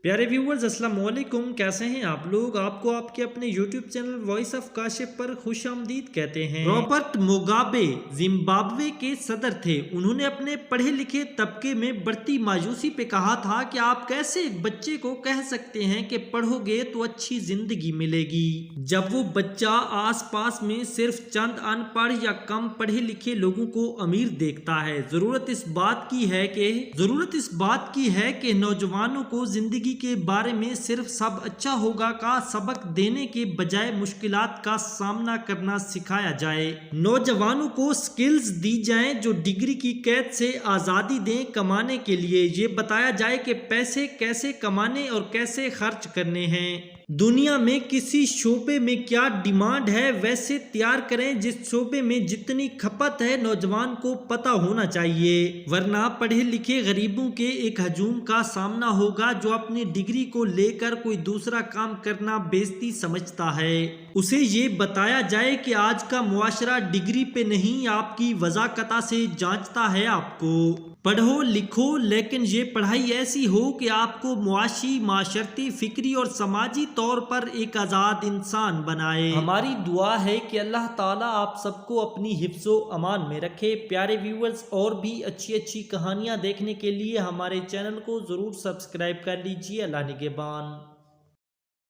प्यारे व्यूवर्स अस्सलाम वालेकुम, कैसे हैं आप लोग। आपको आपके अपने YouTube channel voice of Kashif पर खुश आमदीद कहते हैं। रॉबर्ट मुगाबे जिम्बाब्वे के सदर थे। उन्होंने अपने पढ़े लिखे तबके में बढ़ती मायूसी पे कहा था कि आप कैसे एक बच्चे को कह सकते हैं कि पढ़ोगे तो अच्छी जिंदगी मिलेगी, जब वो बच्चा आस पास में सिर्फ चंद अनपढ़ या कम पढ़े लिखे लोगों को अमीर देखता है। जरूरत इस बात की है कि नौजवानों को जिंदगी के बारे में सिर्फ सब अच्छा होगा का सबक देने के बजाय मुश्किलात का सामना करना सिखाया जाए। नौजवानों को स्किल्स दी जाएं जो डिग्री की कैद से आजादी दें। कमाने के लिए ये बताया जाए कि पैसे कैसे कमाने और कैसे खर्च करने हैं। दुनिया में किसी शोबे में क्या डिमांड है वैसे तैयार करें जिस शोबे में जितनी खपत है नौजवान को पता होना चाहिए, वरना पढ़े लिखे गरीबों के एक हजूम का सामना होगा जो अपनी डिग्री को लेकर कोई दूसरा काम करना बेइज्जती समझता है। उसे ये बताया जाए कि आज का मुआशरा डिग्री पे नहीं आपकी वज़ाकता से जांचता है। आपको पढ़ो लिखो, लेकिन ये पढ़ाई ऐसी हो कि आपको मुआशी, माशरती, फिक्री और समाजी तौर पर एक आज़ाद इंसान बनाए। हमारी दुआ है कि अल्लाह ताला आप सबको अपनी हिफ्ज़ो अमान में रखे। प्यारे व्यूअर्स, और भी अच्छी अच्छी कहानियाँ देखने के लिए हमारे चैनल को ज़रूर सब्सक्राइब कर लीजिए। अल्लाह निगहबान।